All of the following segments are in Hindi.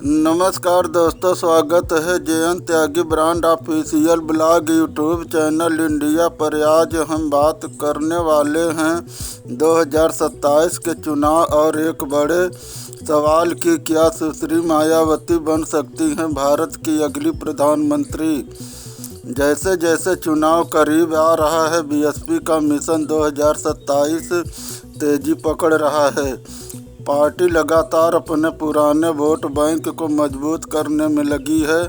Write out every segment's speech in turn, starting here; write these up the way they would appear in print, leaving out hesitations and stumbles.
नमस्कार दोस्तों, स्वागत है JN Tyagi brand official blog YouTube channel India पर। आज हम बात करने वाले हैं 2027 के चुनाव और एक बड़े सवाल की, क्या सुश्री मायावती बन सकती हैं भारत की अगली प्रधानमंत्री। जैसे जैसे चुनाव करीब आ रहा है, बीएसपी का मिशन 2027 तेजी पकड़ रहा है। पार्टी लगातार अपने पुराने वोट बैंक को मजबूत करने में लगी है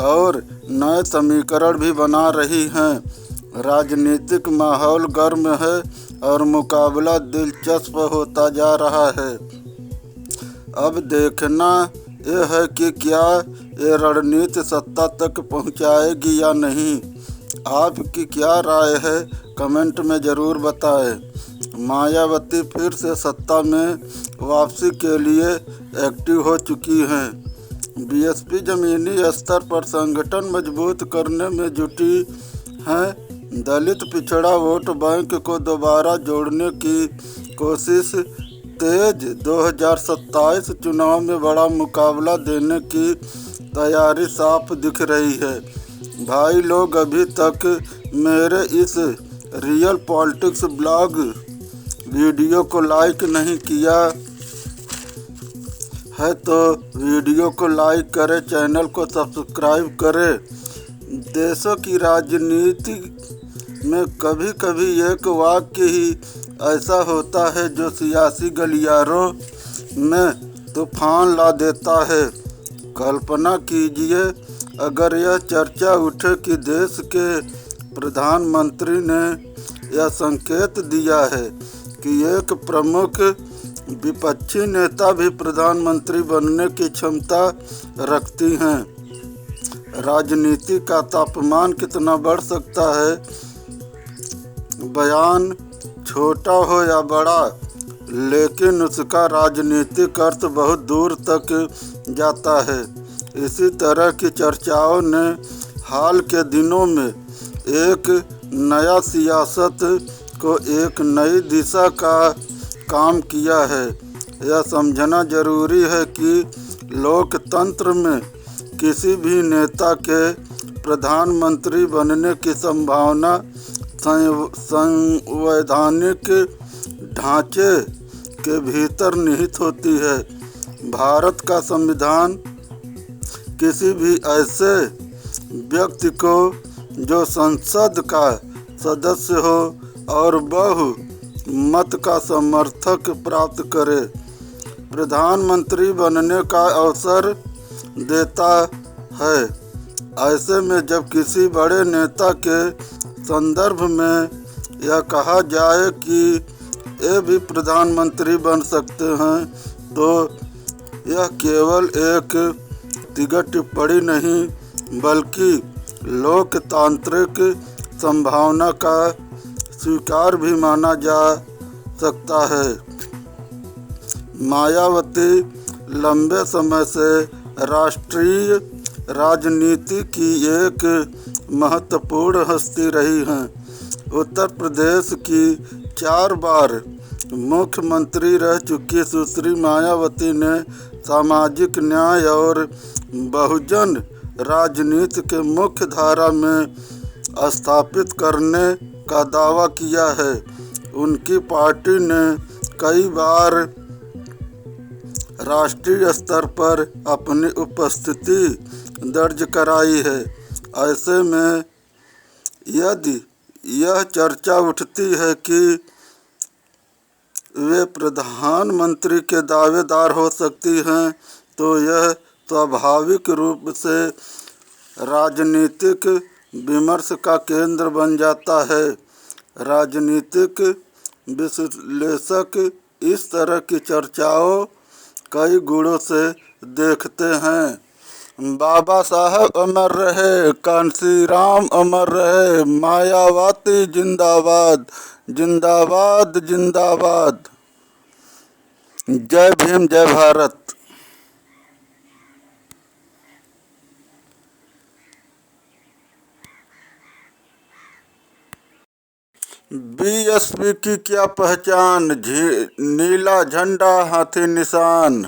और नए समीकरण भी बना रही हैं। राजनीतिक माहौल गर्म है और मुकाबला दिलचस्प होता जा रहा है। अब देखना यह है कि क्या ये रणनीति सत्ता तक पहुंचाएगी या नहीं। आपकी क्या राय है, कमेंट में ज़रूर बताएं। मायावती फिर से सत्ता में वापसी के लिए एक्टिव हो चुकी हैं। बीएसपी जमीनी स्तर पर संगठन मजबूत करने में जुटी है। दलित पिछड़ा वोट बैंक को दोबारा जोड़ने की कोशिश तेज। 2027 चुनाव में बड़ा मुकाबला देने की तैयारी साफ दिख रही है। भाई लोग, अभी तक मेरे इस रियल पॉलिटिक्स ब्लॉग वीडियो को लाइक नहीं किया है तो वीडियो को लाइक करें, चैनल को सब्सक्राइब करें। देशों की राजनीति में कभी कभी एक वाक्य ही ऐसा होता है जो सियासी गलियारों में तूफान ला देता है। कल्पना कीजिए अगर यह चर्चा उठे कि देश के प्रधानमंत्री ने यह संकेत दिया है कि एक प्रमुख विपक्षी नेता भी प्रधानमंत्री बनने की क्षमता रखती हैं। राजनीति का तापमान कितना बढ़ सकता है। बयान छोटा हो या बड़ा, लेकिन उसका राजनीतिक अर्थ बहुत दूर तक जाता है। इसी तरह की चर्चाओं ने हाल के दिनों में एक नया सियासत को एक नई दिशा का काम किया है। यह समझना जरूरी है कि लोकतंत्र में किसी भी नेता के प्रधानमंत्री बनने की संभावना संवैधानिक ढांचे के भीतर निहित होती है। भारत का संविधान किसी भी ऐसे व्यक्ति को जो संसद का सदस्य हो और बहुमत का समर्थक प्राप्त करे, प्रधानमंत्री बनने का अवसर देता है। ऐसे में जब किसी बड़े नेता के संदर्भ में यह कहा जाए कि ये भी प्रधानमंत्री बन सकते हैं, तो यह केवल एक तिगड़ टिप्पणी नहीं बल्कि लोकतांत्रिक संभावना का स्वीकार भी माना जा सकता है। मायावती लंबे समय से राष्ट्रीय राजनीति की एक महत्वपूर्ण हस्ती रही हैं। उत्तर प्रदेश की 4 बार मुख्यमंत्री रह चुकी सुश्री मायावती ने सामाजिक न्याय और बहुजन राजनीति के मुख्य धारा में स्थापित करने का दावा किया है। उनकी पार्टी ने कई बार राष्ट्रीय स्तर पर अपनी उपस्थिति दर्ज कराई है। ऐसे में यदि यह चर्चा उठती है कि वे प्रधानमंत्री के दावेदार हो सकती हैं, तो यह स्वाभाविक रूप से राजनीतिक विमर्श का केंद्र बन जाता है। राजनीतिक विश्लेषक इस तरह की चर्चाओं कई गुणों से देखते हैं। बाबा साहब अमर रहे, कांशीराम अमर रहे, मायावती जिंदाबाद जिंदाबाद जिंदाबाद। जय भीम, जय भारत। बीएसपी की क्या पहचान, नीला झंडा हाथी निशान।